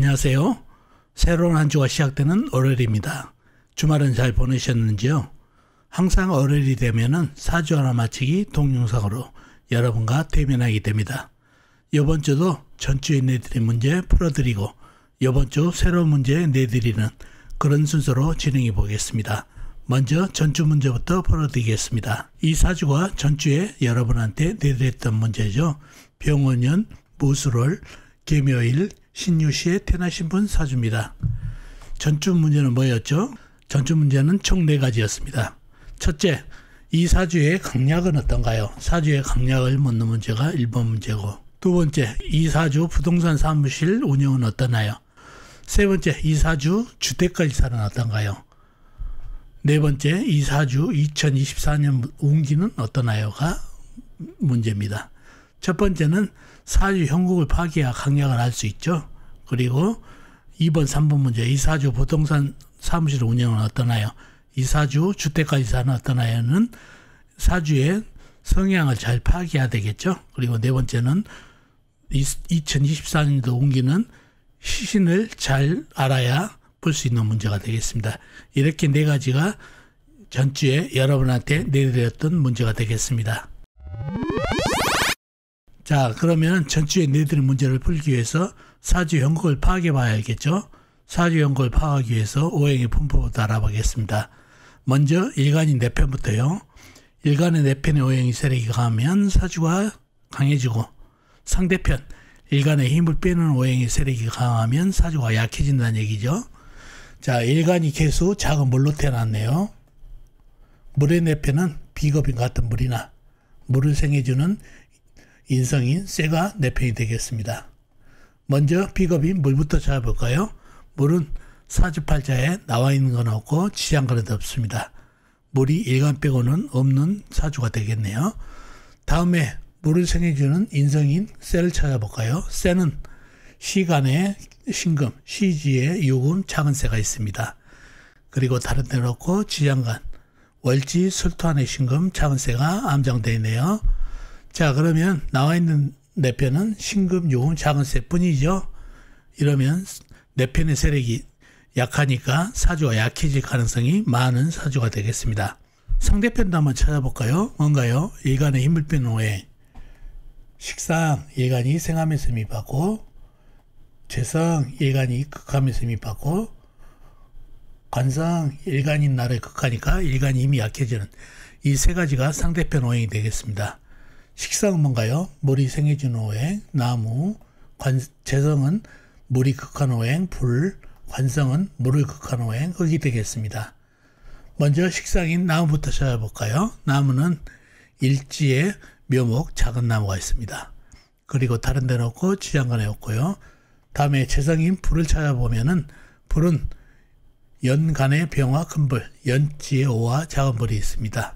안녕하세요. 새로운 한 주가 시작되는 월요일입니다. 주말은 잘 보내셨는지요? 항상 월요일이 되면은 사주 하나 맞히기 동영상으로 여러분과 대면하게 됩니다. 이번 주도 전주에 내드린 문제 풀어드리고 이번 주 새로운 문제 내드리는 그런 순서로 진행해 보겠습니다. 먼저 전주 문제부터 풀어드리겠습니다. 이 사주가 전주에 여러분한테 내드렸던 문제죠. 병원년, 무술월, 개묘일, 신유시에 태어나신 분 사주입니다. 전주 문제는 뭐였죠? 전주 문제는 총 4가지였습니다. 첫째, 이 사주의 강약은 어떤가요? 사주의 강약을 묻는 문제가 1번 문제고, 두 번째, 이 사주 부동산 사무실 운영은 어떠나요? 세 번째, 이 사주 주택관리사는 어떤가요? 네 번째, 이 사주 2024년 운기는 어떠나요가 문제입니다. 첫 번째는 사주 형국을 파기와 강약을 할 수 있죠. 그리고 2번, 3번 문제, 이 사주 부동산 사무실 운영은 어떠나요? 이 사주 주택관리사는 어떠나요는 사주의 성향을 잘 파악해야 되겠죠. 그리고 네 번째는 2024년도 운기는 시신을 잘 알아야 볼 수 있는 문제가 되겠습니다. 이렇게 4가지가 전주에 여러분한테 내드렸던 문제가 되겠습니다. 자, 그러면 전주에 내드린 문제를 풀기 위해서 사주 형국을 파악해 봐야겠죠. 사주 형국을 파악하기 위해서 오행의 분포부터 알아보겠습니다. 먼저 일간인 내편부터요. 일간의 내편의 오행이 세력이 강하면 사주가 강해지고, 상대편 일간의 힘을 빼는 오행의 세력이 강하면 사주가 약해진다는 얘기죠. 자, 일간이 개수 작은 물로 태어났네요. 물의 내편은 비겁인 같은 물이나 물을 생해주는 인성인 쇠가 내편이 되겠습니다. 먼저 비겁인 물부터 찾아볼까요? 물은 사주팔자에 나와 있는 건 없고 지장간에도 없습니다. 물이 일간 빼고는 없는 사주가 되겠네요. 다음에 물을 생해주는 인성인 쇠를 찾아볼까요? 쇠는 시간에 신금, 시지에 유금, 작은 쇠가 있습니다. 그리고 다른 데는 없고 지장간, 월지, 술토안의 신금, 작은 쇠가 암장되어 있네요. 자, 그러면 나와 있는 내편은 신금, 유금, 작은 쇠뿐이죠. 이러면 내편의 세력이 약하니까 사주가 약해질 가능성이 많은 사주가 되겠습니다. 상대편도 한번 찾아볼까요? 뭔가요? 일간의 힘을 빼는 오행. 식상, 일간이 생하면서 힘이 받고, 재성, 일간이 극하면서 힘이 받고, 관성, 일간인 날에 극하니까 일간이 힘이 약해지는 이 3가지가 상대편 오행이 되겠습니다. 식상은 뭔가요? 물이 생해주는 오행, 나무, 재성은 물이 극한 오행, 불, 관성은 물을 극한 오행, 흙이 되겠습니다. 먼저 식상인 나무부터 찾아볼까요? 나무는 일지에 묘목, 작은 나무가 있습니다. 그리고 다른 데는 없고 지장간에 없고요. 다음에 재성인 불을 찾아보면은 불은 연간에 병화 큰 불, 연지에 오화 작은 불이 있습니다.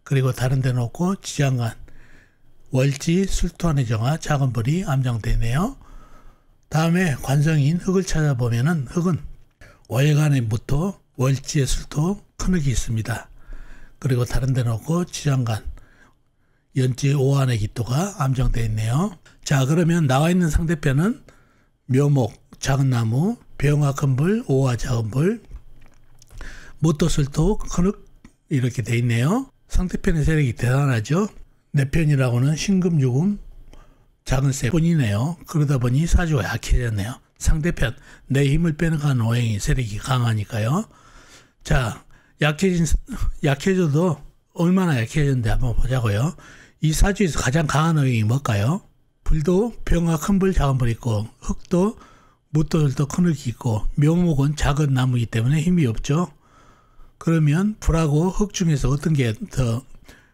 그리고 다른 데는 없고 지장간, 월지 술토안의 정화 작은 불이 암장되네요. 다음에 관성인 흙을 찾아보면은 흙은 월간에 무토, 월지에 술토, 큰 흙이 있습니다. 그리고 다른 데는 없고 지장간, 연지 오한의 기토가 암장되어 있네요. 자, 그러면 나와 있는 상대편은 묘목, 작은 나무, 병화 큰 불, 오화 작은 불, 무토, 술토, 큰 흙 이렇게 되어 있네요. 상대편의 세력이 대단하죠. 내편이라고는 신금, 유금, 작은 쇠뿐이네요. 그러다 보니 사주가 약해졌네요. 상대편, 내 힘을 빼앗는 오행이 세력이 강하니까요. 자, 약해져도 얼마나 약해졌는데 한번 보자고요. 이 사주에서 가장 강한 오행이 뭘까요? 불도 병화 큰 불, 작은 불이 있고, 흙도 무토들도 큰 흙이 있고, 묘목은 작은 나무이기 때문에 힘이 없죠. 그러면 불하고 흙 중에서 어떤 게 더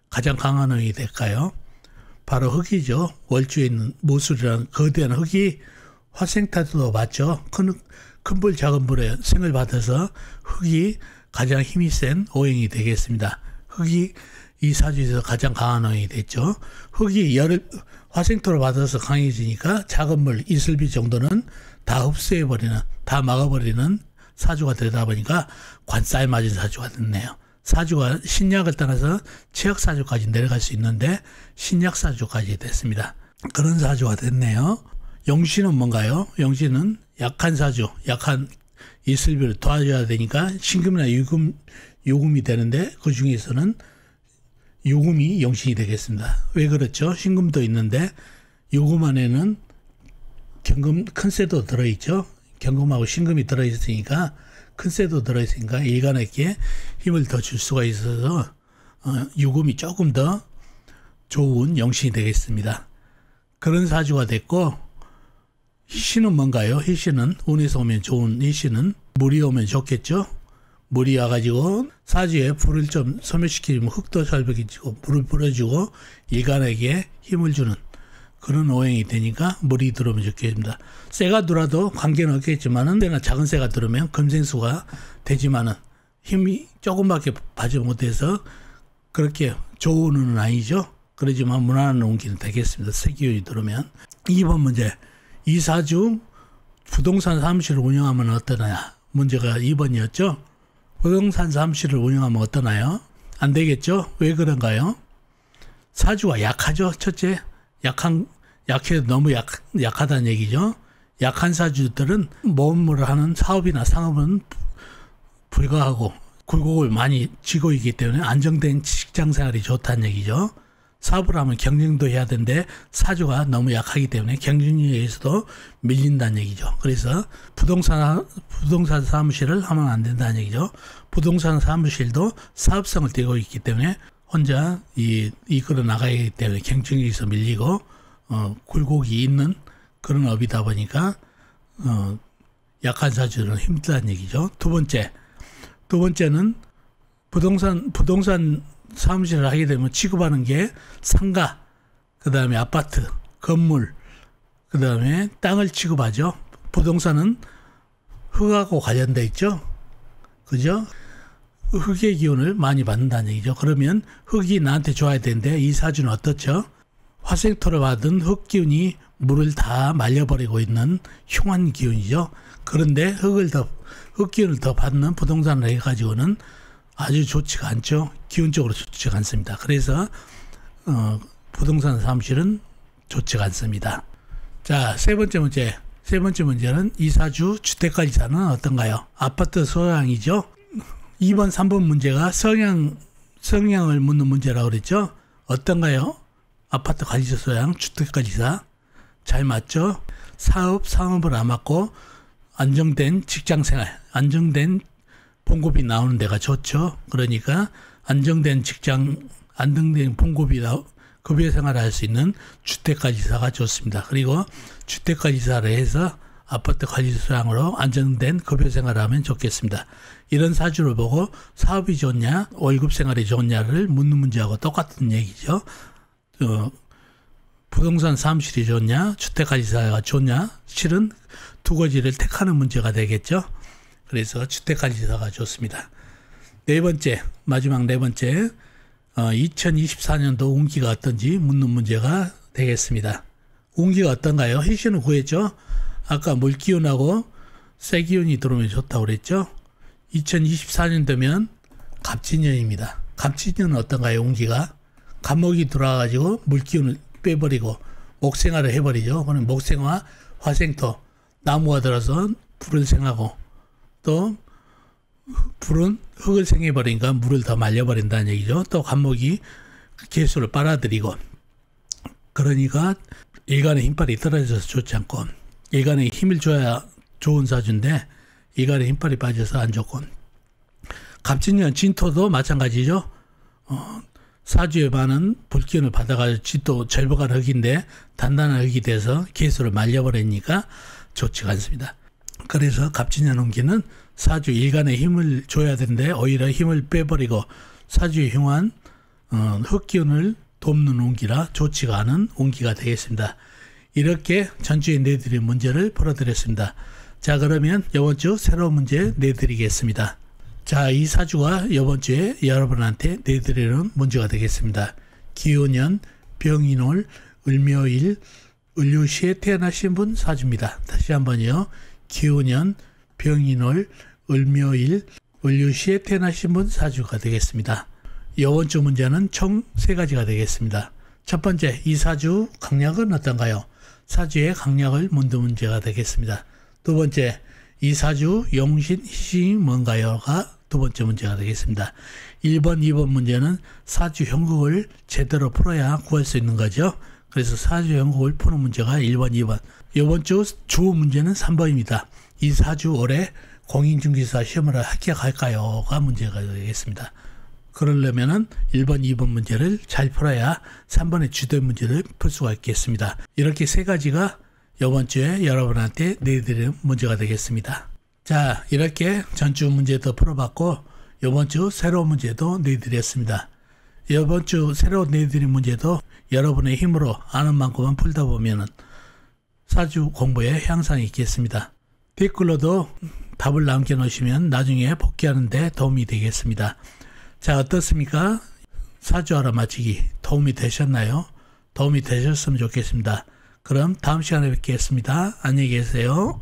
가장 강한 오행이 될까요? 바로 흙이죠. 월주에 있는 모술이라는 거대한 흙이 화생타도 맞죠. 큰 불, 작은 불에 생을 받아서 흙이 가장 힘이 센 오행이 되겠습니다. 흙이 이 사주에서 가장 강한 오행이 됐죠. 흙이 화생토를 받아서 강해지니까 작은 물, 이슬비 정도는 다 흡수해버리는, 다 막아버리는 사주가 되다 보니까 관싸에 맞은 사주가 됐네요. 사주가 신약을 떠나서 최악사주까지 내려갈 수 있는데 신약사주까지 됐습니다. 그런 사주가 됐네요. 용신은 뭔가요? 용신은 약한 사주, 약한 이슬비를 도와줘야 되니까 신금이나 유금이 되는데 그 중에서는 유금이 용신이 되겠습니다. 왜 그렇죠? 신금도 있는데 유금 안에는 경금 큰 쇠도 들어있죠. 경금하고 신금이 들어있으니까 큰 쇠도 들어있으니까 일간에게 힘을 더 줄 수가 있어서 유금이 조금 더 좋은 용신이 되겠습니다. 그런 사주가 됐고, 희신은 뭔가요? 희신은 운에서 오면 좋은 희신은 물이 오면 좋겠죠. 물이 와가지고 사주에 불을 좀 소멸시키면 흙도 절벽해지고 물을 불어주고 일간에게 힘을 주는 그런 오행이 되니까 물이 들어오면 좋겠습니다. 쇠가 들어도 관계는 없겠지만은 작은 쇠가 들어오면 금생수가 되지만은 힘이 조금밖에 받지 못해서 그렇게 좋은 운은 아니죠. 그러지만 무난한 운기는 되겠습니다. 쇠기운이 들어오면. 2번 문제. 이 사주 부동산 사무실을 운영하면 어떠냐? 문제가 2번이었죠. 부동산 사무실을 운영하면 어떠나요? 안 되겠죠? 왜 그런가요? 사주가 약하죠. 첫째, 약해도 너무 약하다는 얘기죠. 약한 사주들은 모험을 하는 사업이나 상업은 불가하고 굴곡을 많이 지고 있기 때문에 안정된 직장 생활이 좋다는 얘기죠. 사업을 하면 경쟁도 해야 되는데 사주가 너무 약하기 때문에 경쟁력에서도 밀린다는 얘기죠. 그래서 부동산 사무실을 하면 안 된다는 얘기죠. 부동산 사무실도 사업성을 띠고 있기 때문에 혼자 이끌어 나가기 때문에 경쟁력에서 밀리고 굴곡이 있는 그런 업이다 보니까 약한 사주는 힘들다는 얘기죠. 두 번째는 부동산 사무실을 하게 되면 취급하는 게 상가, 그 다음에 아파트, 건물, 그 다음에 땅을 취급하죠. 부동산은 흙하고 관련돼 있죠. 그죠? 흙의 기운을 많이 받는다는 얘기죠. 그러면 흙이 나한테 좋아야 되는데 이 사주는 어떻죠? 화생토를 받은 흙 기운이 물을 다 말려버리고 있는 흉한 기운이죠. 그런데 흙 기운을 더 받는 부동산을 해가지고는 아주 좋지가 않죠. 기운적으로 좋지가 않습니다. 그래서 부동산 사무실은 좋지가 않습니다. 자, 세 번째 문제는 이 사주 주택관리사는 어떤가요? 아파트 소양이죠. 2번, 3번 문제가 성향을 묻는 문제라고 그랬죠. 어떤가요? 아파트 관리사 소양, 주택관리사 잘 맞죠? 상업을 안 맞고 안정된 직장생활, 안정된 봉급이 나오는 데가 좋죠. 그러니까 안정된 봉급이 급여 생활을 할 수 있는 주택관리사가 좋습니다. 그리고 주택관리사를 해서 아파트 관리소양으로 안정된 급여 생활을 하면 좋겠습니다. 이런 사주를 보고 사업이 좋냐, 월급 생활이 좋냐를 묻는 문제하고 똑같은 얘기죠. 부동산 사무실이 좋냐, 주택관리사가 좋냐, 실은 두 가지를 택하는 문제가 되겠죠. 그래서 주택관리사가 좋습니다. 마지막 네 번째, 2024년도 운기가 어떤지 묻는 문제가 되겠습니다. 운기가 어떤가요? 희신을 구했죠. 아까 물기운하고 쇠기운이 들어오면 좋다고 그랬죠. 2024년 되면 갑진년입니다. 갑진년은 어떤가요? 운기가 갑목이 들어와가지고 물기운을 빼버리고 목생화를 해버리죠. 그럼 목생화, 화생토, 나무가 들어서 불을 생하고 또 불은 흙을 생해버리니까 물을 더 말려버린다는 얘기죠. 또 갑목이 개수를 빨아들이고 그러니까 일간의 힘빨이 떨어져서 좋지 않고 일간에 힘을 줘야 좋은 사주인데 일간에 힘빨이 빠져서 안 좋고 갑진년 진토도 마찬가지죠. 사주에 많은 불기운을 받아가지고 진토 절벽한 흙인데 단단한 흙이 돼서 개수를 말려버리니까 좋지가 않습니다. 그래서 갑진년 운기는 사주 일간에 힘을 줘야 되는데 오히려 힘을 빼버리고 사주의 흉한 흙기운을 돕는 운기라 좋지가 않은 운기가 되겠습니다. 이렇게 전주에 내드린 문제를 풀어드렸습니다. 자, 그러면 이번 주 새로운 문제 내드리겠습니다. 자, 이 사주가 이번 주에 여러분한테 내드리는 문제가 되겠습니다. 기호년, 병인월, 을묘일, 을유시에 태어나신 분 사주입니다. 다시 한번요. 기호년, 병인월, 을묘일, 을유시에 태어나신 분 사주가 되겠습니다. 이번 주 문제는 총 3가지가 되겠습니다. 첫 번째, 이 사주 강약은 어떤가요? 사주의 강약을 묻는 문제가 되겠습니다. 두 번째, 이 사주 용신, 희신이 뭔가요가 두 번째 문제가 되겠습니다. 1번, 2번 문제는 사주 형국을 제대로 풀어야 구할 수 있는 거죠. 그래서 사주 형국을 푸는 문제가 1번, 2번. 이번 주 문제는 3번입니다. 이 사주 올해 공인중개사 시험을 합격할까요가 문제가 되겠습니다. 그러려면은 1번, 2번 문제를 잘 풀어야 3번의 주된 문제를 풀 수가 있겠습니다. 이렇게 세 가지가 이번 주에 여러분한테 내드리는 문제가 되겠습니다. 자, 이렇게 전주 문제도 풀어봤고 이번 주 새로운 문제도 내드렸습니다. 이번 주 새로 내드린 문제도 여러분의 힘으로 아는 만큼만 풀다 보면은 사주 공부에 향상이 있겠습니다. 댓글로도 답을 남겨놓으시면 나중에 복귀하는 데 도움이 되겠습니다. 자, 어떻습니까? 사주 알아맞히기 도움이 되셨나요? 도움이 되셨으면 좋겠습니다. 그럼 다음 시간에 뵙겠습니다. 안녕히 계세요.